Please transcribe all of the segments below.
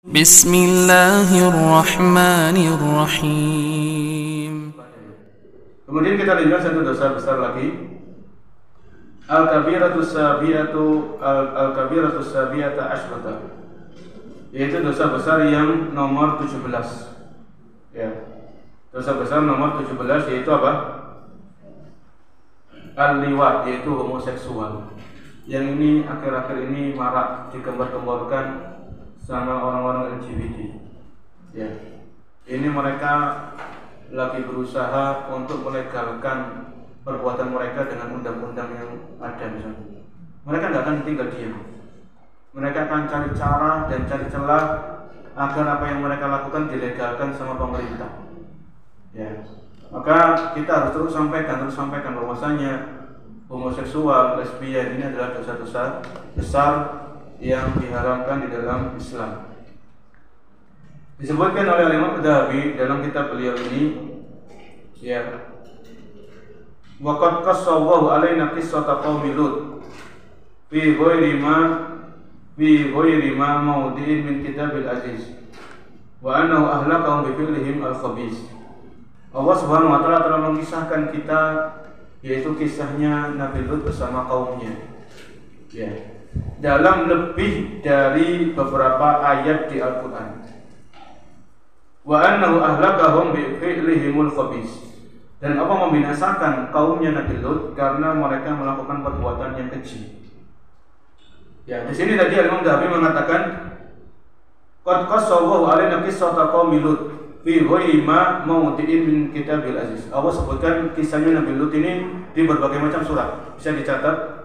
Bismillahirrahmanirrahim. Kemudian kita lihat satu dosa besar lagi. Al-kabiratus sabiyata asyrata. Yaitu dosa besar yang nomor 17. Ya. Dosa besar nomor 17 yaitu apa? Al-liwat, yaitu homoseksual. Yang ini akhir-akhir ini marak digembar-gemborkan sama orang-orang LGBT. Ya. Ini mereka lagi berusaha untuk melegalkan perbuatan mereka dengan undang-undang yang ada misalnya. Mereka tidak akan tinggal diam. Mereka akan cari cara dan cari celah agar apa yang mereka lakukan dilegalkan sama pemerintah. Ya. Maka kita harus terus sampaikan bahwasanya homoseksual, lesbian ini adalah dosa-dosa besar yang diharamkan di dalam Islam. Disebutkan oleh Imam Adz-Dzahabi dalam kitab beliau ini, ya, waqad qassawahu alaina qissata qaumi Lut fi ghairi ma mawdi'in min kitabil aziz wa annahu ahlakahum bi fi'lihim al-khabith. Allah Subhanahu wa taala telah mengisahkan kita, yaitu kisahnya Nabi Lut bersama kaumnya. Ya. Dalam lebih dari beberapa ayat di Al-Qur'an. Wa annahu ahlakahum bi fi'lihimul khabith. Dan Allah membinasakan kaumnya Nabi Lut karena mereka melakukan perbuatan yang keji. Ya, di sini tadi Imam Adz-Dzahabi mengatakan qad qassawahu alaina qissata qaumi Lut fi ghairi ma mawdi'in min kitabil aziz. Allah sebutkan kisahnya Nabi Lut ini di berbagai macam surat. Bisa dicatat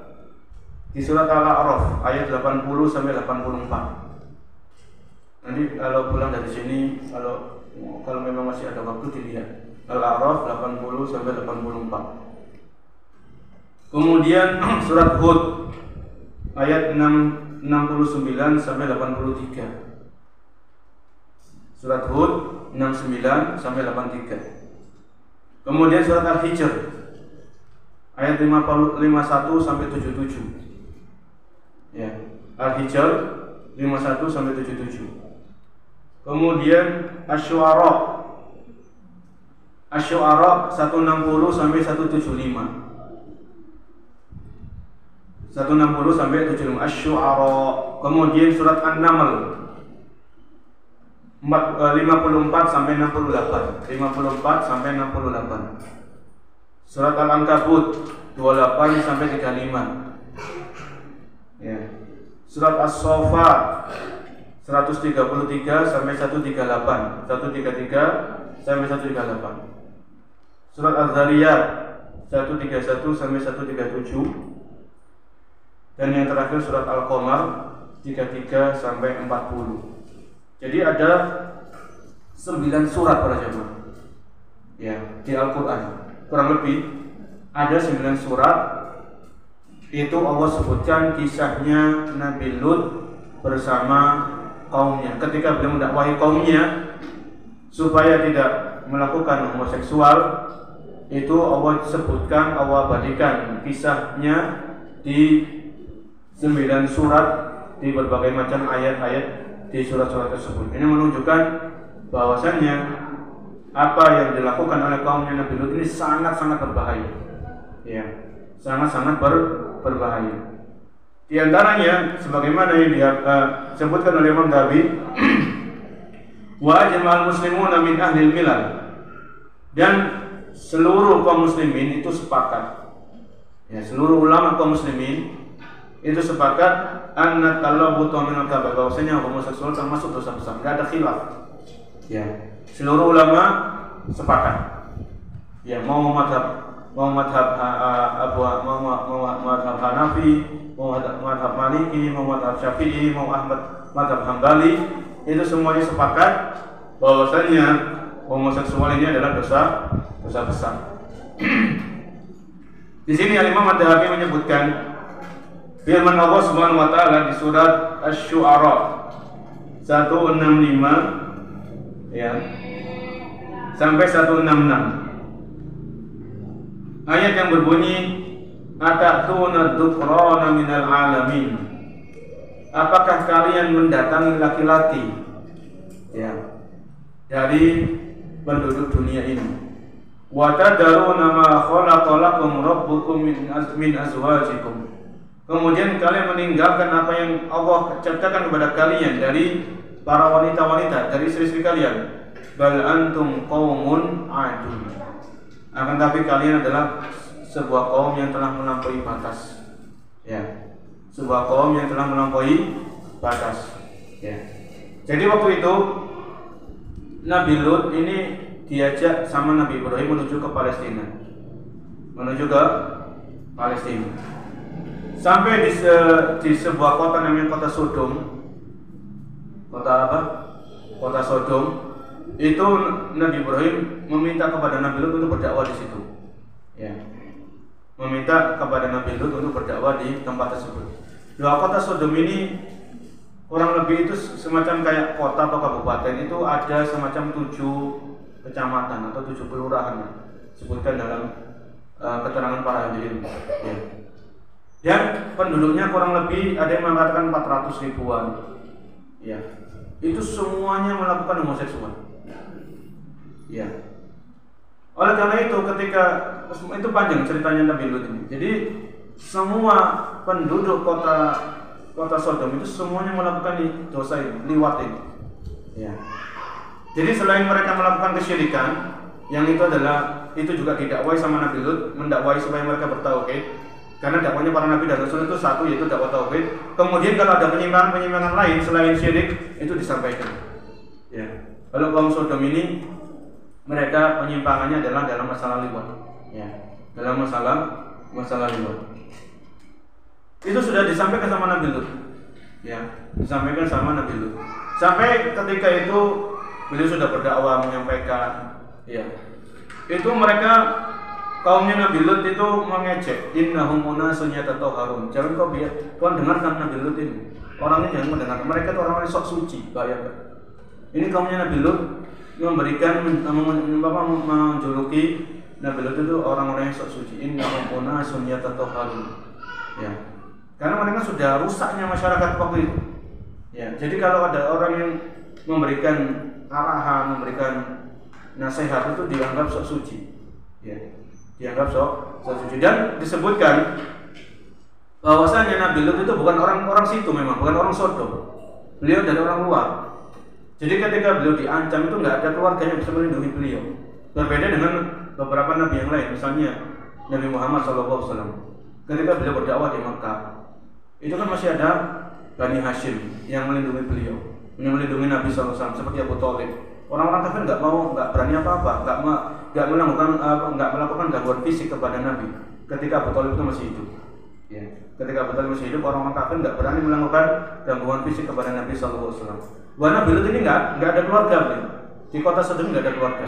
di surat Al-A'raf ayat 80 sampai 84. Nanti kalau pulang dari sini, kalau memang masih ada waktu dilihat Al-A'raf 80 sampai 84. Kemudian surat Hud ayat 69 sampai 83. Surat Hud 69 sampai 83. Kemudian surat Al-Hijr ayat 51 sampai 77. Ya, Al-Hijr 51 sampai 77. Kemudian Asy-Syu'ara 160 sampai 175. 160 sampai 75 Asy-Syu'ara. Kemudian surat An-Naml 54 sampai 68. 54 sampai 68. Surat Al-Ankabut 28 sampai 35. Ya. Surat As-Saffat 133 sampai 138, 133 sampai 138. Surat Az-Zariyat 131 sampai 137. Dan yang terakhir surat Al-Qamar 33 sampai 40. Jadi ada 9 surat para jemaah. Ya, di Al-Qur'an. Kurang lebih ada 9 surat. Itu Allah sebutkan kisahnya Nabi Lut bersama kaumnya. Ketika beliau mendakwahi kaumnya supaya tidak melakukan homoseksual, itu Allah sebutkan, Allah abadikan kisahnya di 9 surat di berbagai macam ayat-ayat di surat-surat tersebut. Ini menunjukkan bahwasannya apa yang dilakukan oleh kaumnya Nabi Lut ini sangat-sangat berbahaya. Ya, sangat-sangat berbahaya. Di antaranya sebagaimana yang disebutkan oleh Imam Adz-Dzahabi, wa ajma'al muslimuna min ahlil milal, dan seluruh kaum muslimin itu sepakat, ya, seluruh ulama kaum muslimin itu sepakat anna talabbutu minal kabair, bahwasanya homoseksual termasuk dosa besar, enggak ada khilaf. Ya, seluruh ulama sepakat. Ya, mau madhab Hanafi, mau madhab Maliki, mau madhab Syafi'i, mau madhab Hambali, itu semuanya sepakat bahwasanya homoseksual ini adalah dosa besar. Di sini Imam Adz-Dzahabi menyebutkan firman Allah Subhanahu wa taala di surat Asy-Syu'ara 165 ya sampai 166. Ayat yang berbunyi atatuna dzukrana minal alamin. Apakah kalian mendatangi laki-laki ya, dari penduduk dunia ini. Wa tadaruna ma khalaqa lakum rabbukum min azwajikum. Kemudian kalian meninggalkan apa yang Allah ciptakan kepada kalian dari para wanita-wanita, dari istri-istri kalian. Bal antum qaumun adun. Akan tapi kalian adalah sebuah kaum yang telah melampaui batas. Ya. Sebuah kaum yang telah melampaui batas. Ya. Jadi waktu itu Nabi Lut ini diajak sama Nabi Ibrahim menuju ke Palestina. Menuju ke Palestina. Sampai di sebuah kota namanya kota Sodom. Kota apa? Kota Sodom. Itu Nabi Ibrahim meminta kepada Nabi Lut untuk berdakwah di situ. Ya. Meminta kepada Nabi Lut untuk berdakwah di tempat tersebut. Dua kota Sodom ini kurang lebih itu semacam kayak kota atau kabupaten, itu ada semacam 7 kecamatan atau 7 kelurahan, sebutkan dalam keterangan para ahli ilmu. Ya. Dan penduduknya kurang lebih ada yang mengatakan 400 ribuan. Ya. Itu semuanya melakukan homoseksual. Ya. Oleh karena itu ketika itu panjang ceritanya Nabi Lut ini. Jadi semua penduduk kota Sodom itu semuanya melakukan dosa ini, liwat ini. Ya. Jadi selain mereka melakukan kesyirikan, yang itu juga didakwai sama Nabi Lut, mendakwai supaya mereka bertauhid. Karena dakwanya para nabi dan rasul itu satu, yaitu dakwah tauhid. Kemudian kalau ada penyimpangan lain selain syirik, itu disampaikan. Ya. Kalau kaum Sodom ini mereka penyimpangannya adalah dalam masalah liwat. Ya. Dalam masalah liwat. Itu sudah disampaikan sama Nabi Lut. Ya, disampaikan sama Nabi Lut. Sampai ketika itu beliau sudah berdakwah menyampaikan, ya. Itu mereka kaumnya Nabi Lut itu mengejek, innahum unasun yatatahharun. Jangan kau dengarkan Nabi Lut ini. Orangnya jangan mendengarkan. Mereka itu orang-orang sok suci, bayangkan. Ini kaumnya Nabi Lut memberikan menjuluki Nabi Lut itu orang-orang yang sok suci. Innahum unasun yatatahharun. Ya. Karena mereka sudah rusaknya masyarakat waktu itu. Ya, jadi kalau ada orang yang memberikan arahan, memberikan nasihat itu dianggap sok suci. Ya, dianggap sok suci. Dan disebutkan bahwasanya Nabi Lut itu bukan orang situ, memang bukan orang Sodom. Beliau dari orang luar. Jadi ketika beliau diancam itu nggak ada keluarga yang bisa melindungi beliau. Berbeda dengan beberapa nabi yang lain, misalnya Nabi Muhammad SAW. Ketika beliau berdakwah di Makkah, itu kan masih ada Bani Hashim yang melindungi beliau, yang melindungi Nabi SAW, seperti Abu Thalib. Orang-orang kafir nggak berani apa-apa, nggak melakukan gangguan fisik kepada Nabi ketika Abu Thalib itu masih hidup. Ya. Ketika Abu Thalib masih hidup, orang-orang kafir nggak berani melakukan gangguan fisik kepada Nabi SAW. Bahwa Nabi Lut ini nggak ada keluarga beliau. Di kota Sodom nggak ada keluarga.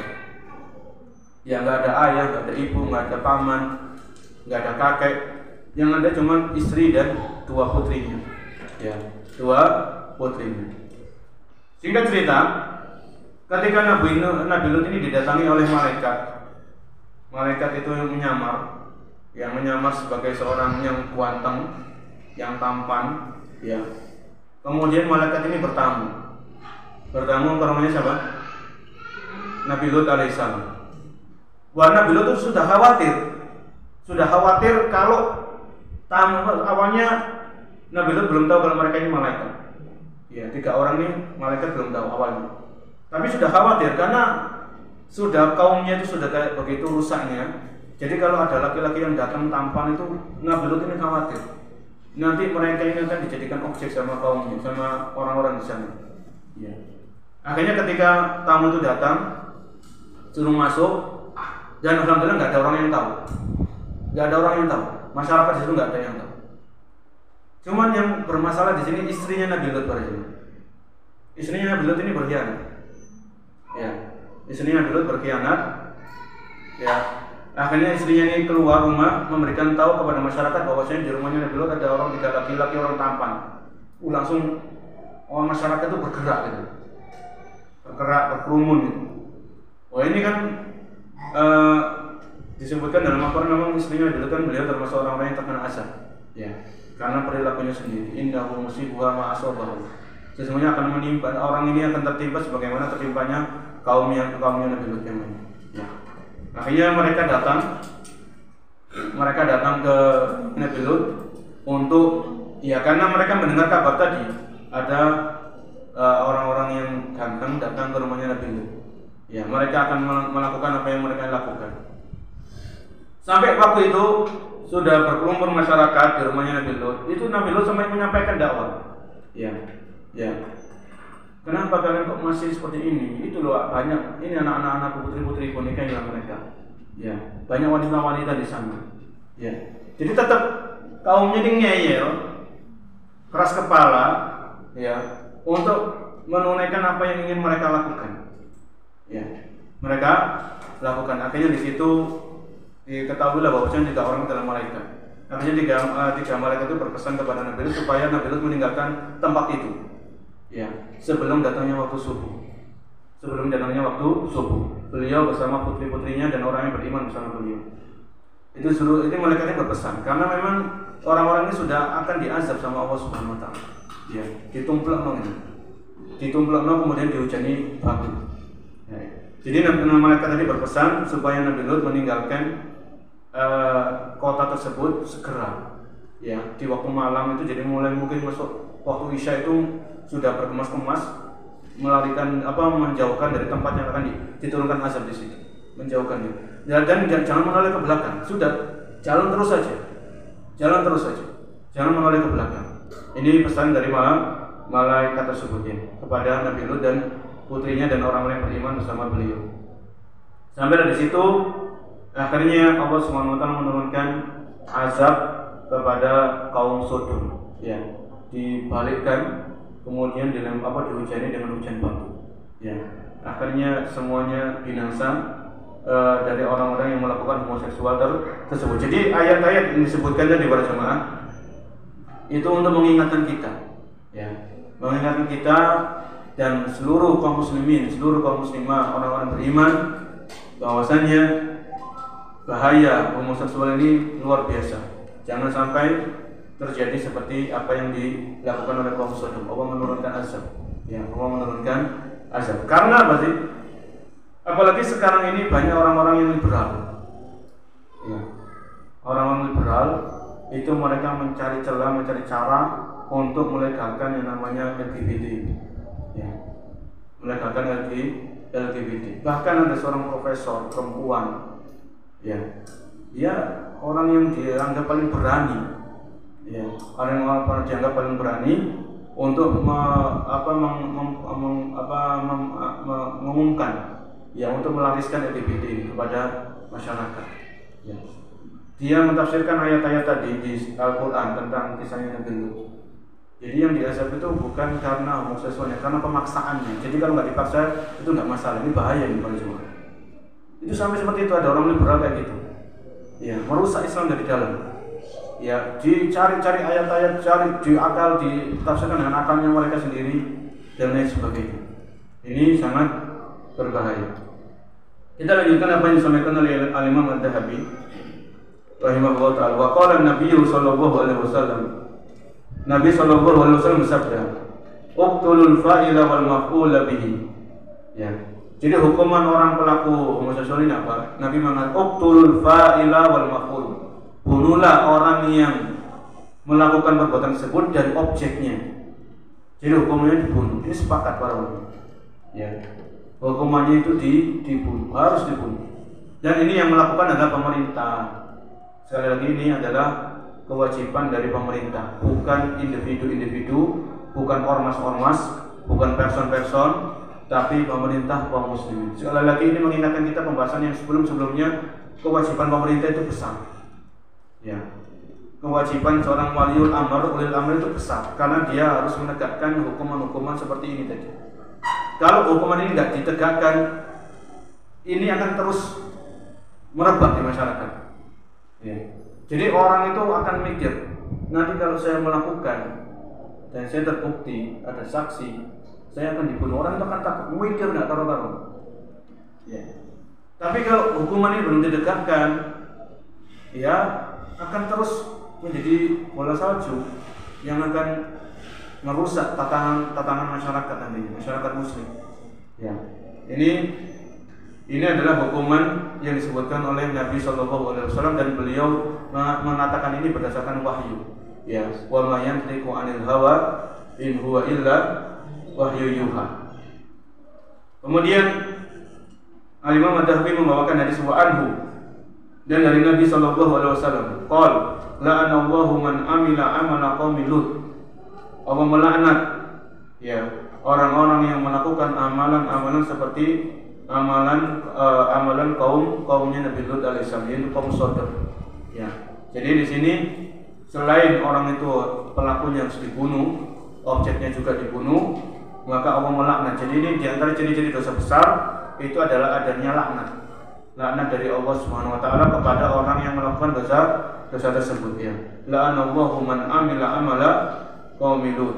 Ya, nggak ada ayah, nggak ada ibu, nggak ada paman, nggak ada kakek. Yang ada cuma istri dan 2 putrinya. Ya, 2 putrinya. Singkat cerita, ketika Nabi Lut ini didatangi oleh malaikat. Malaikat itu yang menyamar sebagai seorang yang ganteng, yang tampan, ya. Kemudian malaikat ini bertamu ke rumahnya siapa? Nabi Lut alaihissalam. Wah, Nabi Lut itu sudah khawatir kalau awalnya Nabi Lut belum tahu kalau mereka ini malaikat. Ya, 3 orang ini malaikat belum tahu awalnya. Tapi sudah khawatir karena sudah kaumnya itu sudah kayak begitu rusaknya. Jadi kalau ada laki-laki yang datang tampan itu, Nabi Lut ini khawatir. Nanti mereka ini akan dijadikan objek sama kaumnya, sama orang-orang di sana. Ya. Akhirnya ketika tamu itu datang, suruh masuk, dan alhamdulillah nggak ada orang yang tahu. Nggak ada orang yang tahu. Masyarakat di situ nggak ada yang tahu. Cuman yang bermasalah di sini istrinya Nabi Lut pada sini. Istrinya Nabi Lut ini berkhianat. Ya, istrinya Nabi Lut berkhianat. Ya, akhirnya istrinya ini keluar rumah memberikan tahu kepada masyarakat bahwasanya di rumahnya Nabi Lut ada orang 3 laki-laki, orang tampan. Langsung orang masyarakat itu bergerak gitu, berkerumun gitu. Wah, ini kan disebutkan dalam Al-Quran memang istrinya Nabi Lut kan beliau termasuk orang-orang yang terkena azab. Ya. Karena perilakunya sendiri, innahu musibuha ma asabahu. Sesungguhnya akan menimpa orang ini akan tertimpa sebagaimana tertimpanya kaumnya Nabi Lut yang lain. Ya. Akhirnya mereka datang ke Nabi Lut untuk karena mereka mendengar kabar tadi ada orang-orang yang ganteng datang ke rumahnya Nabi Lut. Ya, mereka akan melakukan apa yang mereka lakukan. Sampai waktu itu sudah berkelumpur masyarakat di rumahnya Nabi Lut. Itu Nabi Lut sampai menyampaikan dakwah. Ya. Kenapa kalian kok masih seperti ini? Itu loh banyak. Ini anak-anak putri-putri nikahilah mereka. Ya, banyak wanita-wanita di sana. Ya. Jadi tetap kaumnya ini ngeyel, keras kepala, ya, untuk menunaikan apa yang ingin mereka lakukan. Ya, mereka lakukan. Akhirnya di situ diketahuilah bahwasanya 3 orang adalah malaikat. Akhirnya 3 malaikat itu berpesan kepada Nabi Lut supaya Nabi Lut meninggalkan tempat itu. Ya, sebelum datangnya waktu subuh. Beliau bersama putri-putrinya dan orang yang beriman bersama beliau. Itu malaikatnya berpesan karena memang orang-orang ini sudah akan diazab sama Allah Subhanahu wa taala. Ya, ditumplekno kemudian dihujani batu. Ya. Jadi malaikat tadi berpesan supaya Nabi Lut meninggalkan kota tersebut segera. Ya, di waktu malam itu jadi mulai mungkin masuk waktu Isya itu sudah berkemas-kemas menjauhkan dari tempat yang akan diturunkan azab di situ. Menjauhkan dia. Dan jangan menoleh ke belakang. Sudah, jalan terus saja. Jangan menoleh ke belakang. Ini pesan dari malaikat tersebut ya, kepada Nabi Lut dan putrinya dan orang-orang yang beriman bersama beliau. Sampai dari situ akhirnya Allah SWT menurunkan azab kepada kaum Sodom. Ya, dibalikkan kemudian dihujani dengan hujan batu. Ya, akhirnya semuanya binasa dari orang-orang yang melakukan homoseksual tersebut. Jadi ayat-ayat yang disebutkan tadi para jemaah itu untuk mengingatkan kita, ya, mengingatkan kita dan seluruh kaum muslimin, seluruh kaum muslimah, orang-orang beriman bahwasanya bahaya homoseksual ini luar biasa. Jangan sampai terjadi seperti apa yang dilakukan oleh kaum Sodom. Allah menurunkan azab. Ya, Allah menurunkan azab. Karena apa sih? Apalagi sekarang ini banyak orang-orang yang liberal. Ya. Orang-orang liberal itu mereka mencari celah, mencari cara untuk melegalkan yang namanya LGBT. Ya. Melegalkan LGBT. Bahkan ada seorang profesor perempuan. Ya. Dia orang yang dianggap paling berani. Ya, orang yang dianggap paling berani untuk mengumumkan, ya, untuk melariskan LGBT ini kepada masyarakat. Ya. Dia mentafsirkan ayat-ayat tadi di Al-Quran tentang kisahnya Nabi Lut. Jadi yang diazab itu bukan karena homoseksualnya, karena pemaksaannya. Jadi kalau nggak dipaksa itu nggak masalah. Ini bahaya ini para jemaah. Itu sampai seperti itu, ada orang liberal kayak gitu. Ya, merusak Islam dari dalam. Ya, dicari-cari ayat-ayat, cari di akal, ditafsirkan dengan akalnya mereka sendiri dan lain sebagainya. Ini sangat berbahaya. Kita lanjutkan apa yang disampaikan oleh Al-Imam Ad-Dahabi rahimahullah ta'ala. Wa qala Nabi sallallahu alaihi wasallam. Nabi sallallahu alaihi wasallam bersabda, "Uqtulul fa'ila wal maf'ula bihi." Ya. Jadi hukuman orang pelaku homoseksual ini apa? Nabi mengatakan, "Uqtulul fa'ila wal maf'ul." Bunuhlah orang yang melakukan perbuatan tersebut dan objeknya. Jadi hukumannya dibunuh. Ini sepakat para ulama. Ya. Hukumannya itu dibunuh, harus dibunuh. Dan ini yang melakukan adalah pemerintah. Sekali lagi ini adalah kewajiban dari pemerintah, bukan individu-individu, bukan ormas-ormas, bukan person-person, tapi pemerintah kaum muslimin. Sekali lagi ini mengingatkan kita pembahasan yang sebelum-sebelumnya, kewajiban pemerintah itu besar. Ya, kewajiban seorang waliul amr, ulil amr itu besar karena dia harus menegakkan hukuman-hukuman seperti ini tadi. Kalau hukuman ini tidak ditegakkan, ini akan terus merebak di masyarakat. Ya. Jadi orang itu akan mikir, nanti kalau saya melakukan dan saya terbukti ada saksi, saya akan dibunuh. Orang itu akan takut, mikir nggak taruh-taruh. Ya. Tapi kalau hukuman ini belum ditegakkan, ya akan terus menjadi bola salju yang akan merusak tatanan masyarakat nantinya, masyarakat muslim. Ya. Ini adalah hukuman yang disebutkan oleh Nabi Shallallahu Alaihi Wasallam dan beliau mengatakan ini berdasarkan wahyu. Ya, wa ma yantiqu 'anil hawa in huwa illa wahyu yuha. Kemudian Al-Imam Ad-Dahabi membawakan hadis wa anhu dan dari Nabi Shallallahu Alaihi Wasallam, qol la'anallahu man amila amala qaumi Lut. Allah melaknat ya orang-orang yang melakukan amalan-amalan seperti amalan kaumnya Nabi Lut alaihissalam, yaitu kaum Sodom. Ya. Jadi di sini selain orang itu pelakunya harus dibunuh, objeknya juga dibunuh, maka Allah melaknat. Jadi ini di antara ciri-ciri dosa besar itu adalah adanya laknat. Laknat dari Allah Subhanahu wa taala kepada orang yang melakukan dosa tersebut ya. La'anallahu man amila amala qaumi Lut.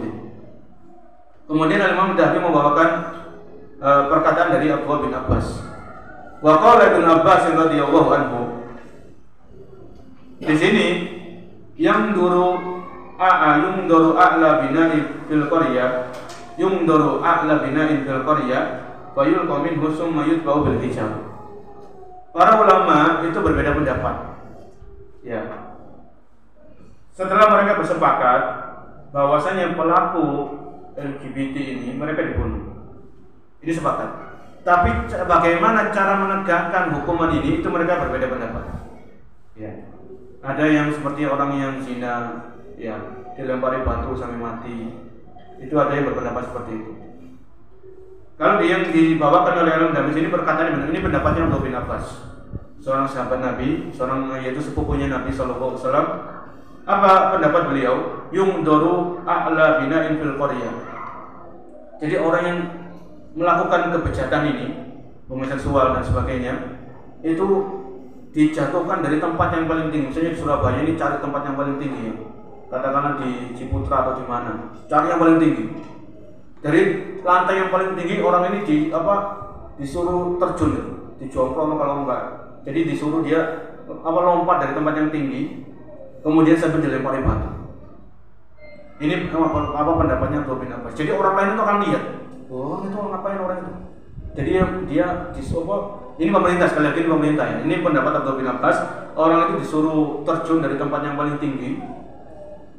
Kemudian Imam Dahabi membawakan perkataan dari Abdullah bin Abbas. Wa qala Ibnu Abbas radhiyallahu anhu. Di sini yumduru a'la bina'i fil qaryah fa yulqa minhu summa yutba'u bil hijab. Para ulama itu berbeda pendapat. Ya. Setelah mereka bersepakat bahwasanya pelaku LGBT ini mereka dibunuh. Ini sepakat. Tapi bagaimana cara menegakkan hukuman ini itu mereka berbeda pendapat. Ya. Ada yang seperti orang yang zina, ya, dilempari batu sampai mati. Itu ada yang berpendapat seperti itu. Kalau yang dibawakan oleh Imam Dahabi ini perkataan ini pendapatnya Abdullah bin Abbas, seorang sahabat Nabi, yaitu sepupunya Nabi Sallallahu Alaihi Wasallam. Apa pendapat beliau? Yumdoru a'la bina'in fil qaryah. Jadi orang yang melakukan kebejatan ini, homoseksual dan sebagainya, itu dijatuhkan dari tempat yang paling tinggi. Misalnya di Surabaya ini cari tempat yang paling tinggi ya. Katakanlah di Ciputra atau di mana, cari yang paling tinggi. Dari lantai yang paling tinggi orang ini disuruh terjun, dijongkok kalau enggak. Jadi disuruh dia lompat dari tempat yang tinggi, kemudian sambil dilempari batu. Ini apa pendapatnya Abdullah bin Abbas. Jadi orang lain itu akan lihat, oh itu ngapain orang itu. Jadi dia disuruh, ini pemerintah sekali lagi, ini pemerintah ya. Ini pendapat Abdullah bin Abbas, orang itu disuruh terjun dari tempat yang paling tinggi,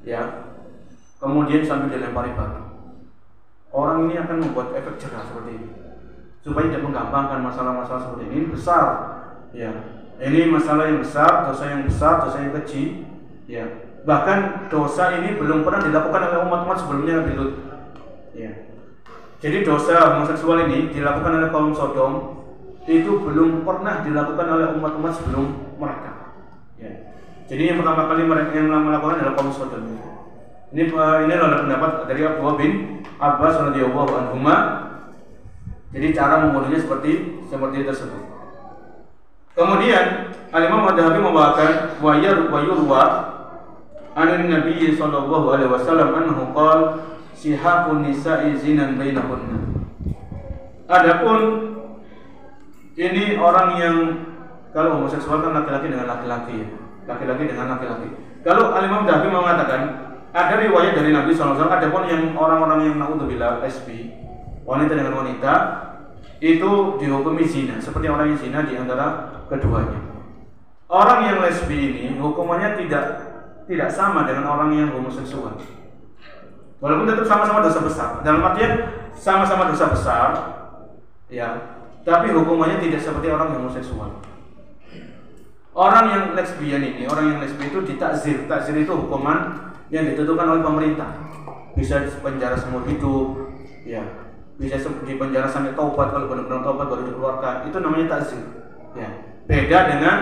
ya, kemudian sambil dilempari batu. Orang ini akan membuat efek jerah seperti ini, supaya tidak menggampangkan masalah-masalah seperti ini. Ini besar, ya. Ini masalah yang besar, dosa yang besar, dosa yang kecil, ya. Bahkan dosa ini belum pernah dilakukan oleh umat-umat sebelumnya Nabi Lut, ya. Jadi dosa homoseksual ini dilakukan oleh kaum Sodom itu belum pernah dilakukan oleh umat-umat sebelum mereka. Ya. Jadi yang pertama kali mereka yang melakukan adalah kaum Sodom. Ini adalah pendapat dari Abdullah bin Abbas radhiyallahu anhu. Jadi cara membunuhnya seperti tersebut. Kemudian Al-Imam Ad-Dahabi membawakan wa yurwa an Nabi sallallahu alaihi wasallam annahu qala sihaqun nisa'i zinan bainahunna. Adapun ini orang yang kalau homoseksual kan laki-laki dengan laki-laki, laki-laki dengan laki-laki. Kalau Al-Imam Dahabi mengatakan ada riwayat dari Nabi SAW, adapun yang orang-orang yang naudzubillah lesbi, wanita dengan wanita itu dihukumi zina, seperti orang yang zina di antara keduanya. Orang yang lesbi ini hukumannya tidak sama dengan orang yang homoseksual. Walaupun tetap sama-sama dosa besar. Dalam artian sama-sama dosa besar, ya, tapi hukumannya tidak seperti orang yang homoseksual. Orang yang lesbian ini, orang yang lesbi itu ditakzir. Takzir itu hukuman yang ditentukan oleh pemerintah. Bisa penjara seumur hidup, ya, bisa di penjara sampai taubat, kalau benar-benar taubat baru dikeluarkan. Itu namanya takzir. Ya. Beda dengan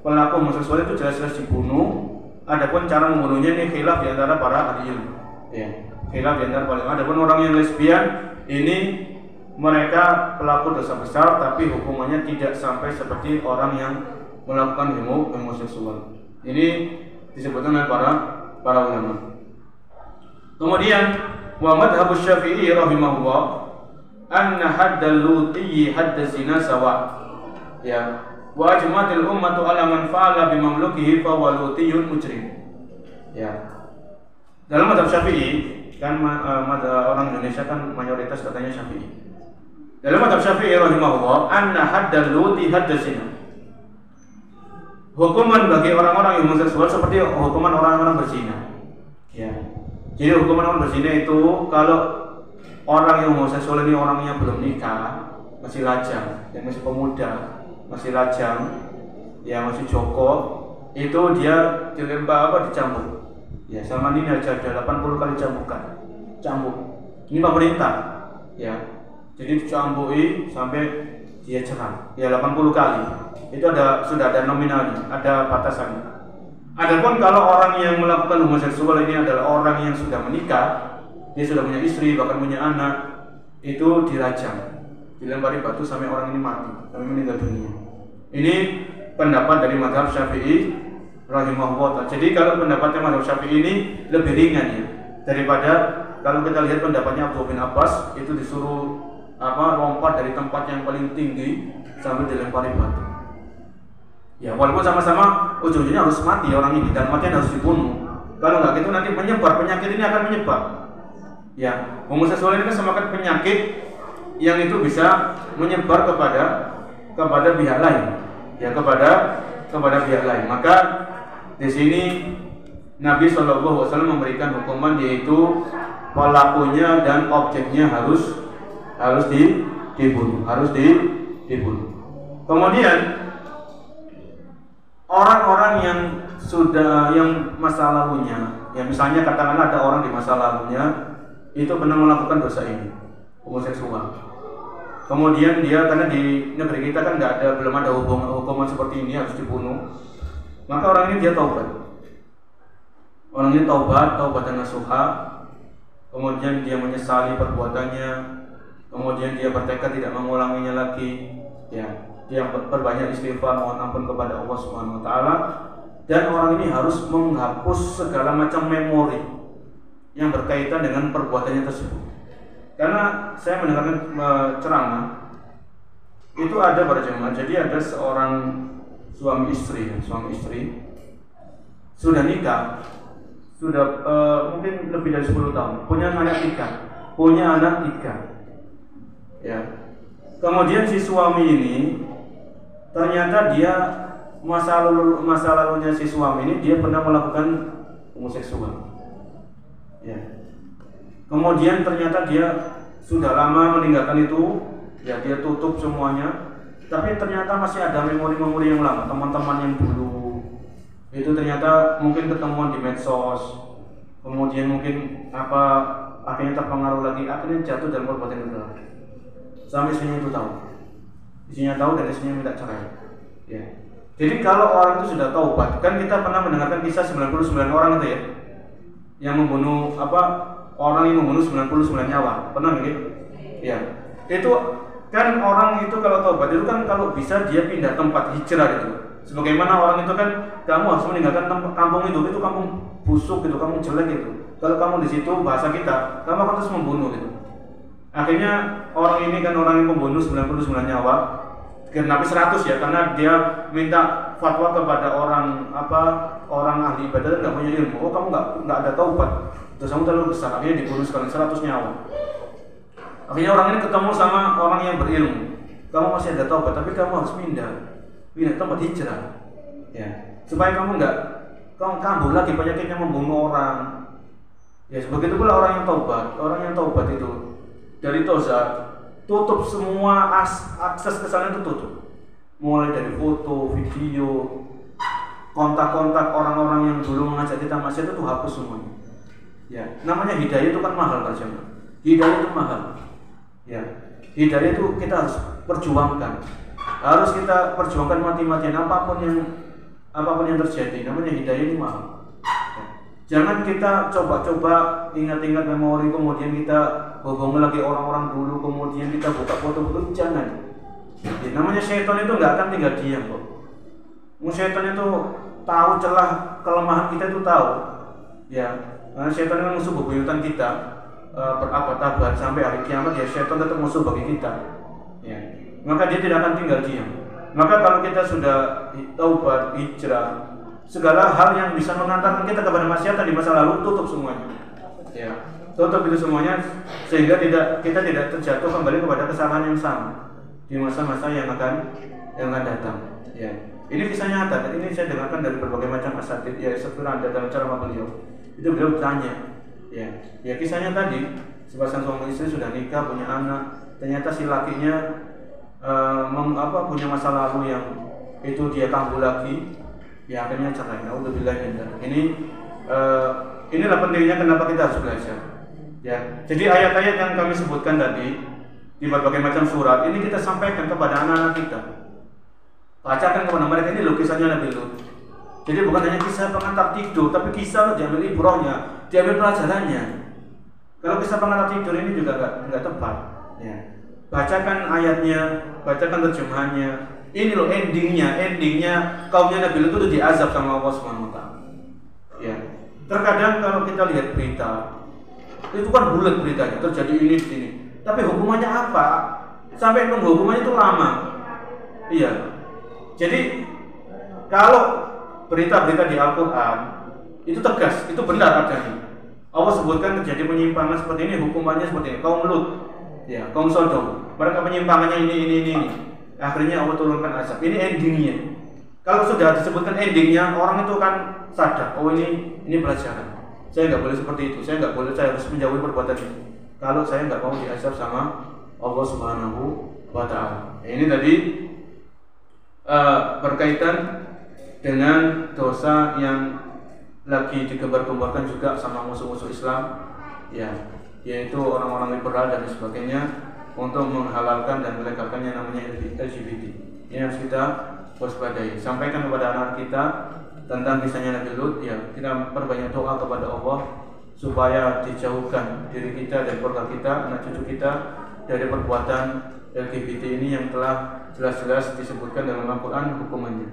pelaku homoseksual itu jelas-jelas dibunuh. Adapun cara membunuhnya ini khilaf di antara para ahli ilmu. Ya, khilaf di antara para ulama. Adapun orang yang lesbian ini mereka pelaku dosa besar, tapi hukumannya tidak sampai seperti orang yang melakukan homoseksual. Ini disebutkan oleh para ulama. Kemudian wa madhhabu Syafi'i rahimahullah anna haddal luti hadd zina sawa. Ya, wa ajmatil ummatu ala man fa'ala bi mamlukihi fa huwa lutiyun mujrim. Ya. Dalam madhab Syafi'i kan orang Indonesia kan mayoritas katanya Syafi'i. Dalam mazhab Syafi'i rahimahullah, anna haddal luti haddaz zina. Hukuman bagi orang-orang yang homoseksual seperti hukuman orang-orang berzina. Ya. Jadi hukuman orang berzina itu kalau orang yang homoseksual ini orangnya belum nikah, masih lajang, yang masih pemuda, masih lajang, ya masih joko, itu dia dilempar dicambuk. Ya, sama ini aja ada 80 kali cambukan. Cambuk. Ini pemerintah. Ya. Jadi dicambui sampai dia ceram. Ya 80 kali. Itu sudah ada nominalnya, ada batasannya. Adapun kalau orang yang melakukan homoseksual ini adalah orang yang sudah menikah, dia sudah punya istri, bahkan punya anak, itu dirajam, dilempari batu sampai orang ini mati, sampai meninggal dunia. Ini pendapat dari mazhab Syafi'i rahimahullah. Jadi kalau pendapatnya mazhab Syafi'i ini lebih ringan ya daripada kalau kita lihat pendapatnya Abdullah bin Abbas, itu disuruh lompat dari tempat yang paling tinggi sambil dilempari batu. Ya walaupun sama-sama ujung-ujungnya harus mati orang ini dan matian harus dibunuh. Kalau nggak gitu nanti menyebar, penyakit ini akan menyebar. Ya, homoseksual ini kan semakin penyakit yang itu bisa menyebar kepada pihak lain. Ya kepada pihak lain. Maka di sini Nabi SAW memberikan hukuman yaitu pelakunya dan objeknya harus dibunuh. Kemudian orang-orang yang masa lalunya, ya misalnya katakanlah ada orang di masa lalunya itu pernah melakukan dosa ini, homoseksual. Kemudian dia karena di negeri kita kan belum ada hukuman seperti ini harus dibunuh, maka orang ini dia taubat. Orang ini taubat nasuha, kemudian dia menyesali perbuatannya, kemudian dia bertekad tidak mengulanginya lagi, ya. Dia berbanyak istighfar, mohon ampun kepada Allah Subhanahu wa taala, dan orang ini harus menghapus segala macam memori yang berkaitan dengan perbuatannya tersebut. Karena saya mendengarkan ceramah itu ada pada jemaah, jadi ada seorang suami istri sudah nikah, sudah mungkin lebih dari 10 tahun, punya anak 3, ya. Kemudian si suami ini ternyata dia masa lalunya si suami ini dia pernah melakukan homoseksual, ya. Kemudian ternyata dia sudah lama meninggalkan itu, ya dia tutup semuanya, tapi ternyata masih ada memori-memori yang lama, teman-teman yang dulu itu ternyata mungkin ketemuan di medsos, kemudian mungkin akhirnya terpengaruh lagi, akhirnya jatuh dalam perbuatan itu lagi. Sampai istrinya itu tahu dan istrinya minta cerai. Ya. Jadi kalau orang itu sudah taubat, kan kita pernah mendengarkan kisah 99 orang itu ya, yang membunuh orang yang membunuh 99 nyawa, pernah gitu? Ya. Itu kan orang itu kalau taubat itu kan kalau bisa dia pindah tempat hijrah gitu. Sebagaimana orang itu kan kamu harus meninggalkan kampung itu kampung busuk gitu, kampung jelek gitu. Kalau kamu di situ bahasa kita, kamu akan terus membunuh gitu. Akhirnya orang ini kan orang yang membunuh 99 nyawa, genap 100 ya, karena dia minta fatwa kepada orang ahli ibadah dan nggak punya ilmu. Oh kamu nggak ada taubat, terus kamu terlalu besar. Akhirnya dibunuh sekali 100 nyawa. Akhirnya orang ini ketemu sama orang yang berilmu. Kamu masih ada taubat, tapi kamu harus pindah tempat hijrah, ya, supaya kamu kambuh lagi penyakitnya membunuh orang. Ya begitu pula orang yang taubat itu dari dosa, tutup semua akses ke sana itu tutup. Mulai dari foto, video, kontak-kontak orang-orang yang dulu mengajak kita maksiat itu hapus semuanya. Ya, namanya hidayah itu kan mahal kan jemaah. Hidayah itu mahal. Ya, hidayah itu kita harus perjuangkan. Harus kita perjuangkan mati-matian apapun yang terjadi. Namanya hidayah ini mahal. Jangan kita coba-coba ingat-ingat memori, kemudian kita hubungi lagi orang-orang dulu, kemudian kita buka foto-foto. Jangan. Ya, namanya syaitan itu nggak akan tinggal diam kok. Syaitan itu tahu celah kelemahan kita itu tahu. Ya, karena syaitan itu musuh bebuyutan kita berabad-abad sampai hari kiamat. Ya, syaitan tetap musuh bagi kita. Ya, maka dia tidak akan tinggal diam. Maka kalau kita sudah taubat, hijrah, segala hal yang bisa mengantarkan kita kepada maksiatan di masa lalu tutup semuanya. Ya. tutup itu semuanya sehingga kita tidak terjatuh kembali kepada kesalahan yang sama di masa-masa yang akan datang. Ya, ini kisah nyata. Dan ini saya dengarkan dari berbagai macam asatid. Ya, sebenarnya dalam ceramah beliau itu beliau bertanya, ya kisahnya tadi sepasang suami istri sudah nikah, punya anak, ternyata si lakinya punya masa lalu yang itu dia kambuh lagi, ya akhirnya cerai. Naudzubillah min dzalik. Inilah pentingnya kenapa kita harus belajar. Ya, jadi ayat-ayat yang kami sebutkan tadi di berbagai macam surat ini kita sampaikan kepada anak-anak kita. Bacakan kepada mereka, ini loh kisahnya Nabi Lut. Jadi bukan hanya kisah pengantar tidur, tapi kisah loh, diambil ibrahnya, diambil pelajarannya. Kalau kisah pengantar tidur ini juga enggak tepat. Ya. Bacakan ayatnya, bacakan terjemahannya. Ini loh endingnya kaumnya Nabi Lut itu diazab sama Allah Subhanahu wa taala. Ya. Terkadang kalau kita lihat berita, itu kan bulat beritanya, terjadi ini di sini. Tapi hukumannya apa? Sampai nunggu hukumannya itu lama. Iya. Jadi kalau berita-berita di Al-Quran itu tegas, itu benar adanya. Allah sebutkan terjadi penyimpangan seperti ini, hukumannya seperti ini. Kaum Lut, ya, kaum Sodom, mereka penyimpangannya ini. Akhirnya Allah turunkan azab. Ini endingnya. Kalau sudah disebutkan endingnya, orang itu kan sadar, oh ini pelajaran. Saya nggak boleh seperti itu. Saya harus menjauhi perbuatan itu. Kalau saya nggak mau diazab sama Allah Subhanahu wa Ta'ala. Ini tadi berkaitan dengan dosa yang lagi digembar-gemborkan juga sama musuh-musuh Islam, ya, yaitu orang-orang liberal dan sebagainya untuk menghalalkan dan melegalkan yang namanya LGBT. Ini harus kita waspadai. Sampaikan kepada anak kita tentang kisahnya Nabi Lut, ya, kita perbanyak doa kepada Allah supaya dijauhkan diri kita dan keluarga kita, anak cucu kita dari perbuatan LGBT ini yang telah jelas-jelas disebutkan dalam Al-Quran hukumannya.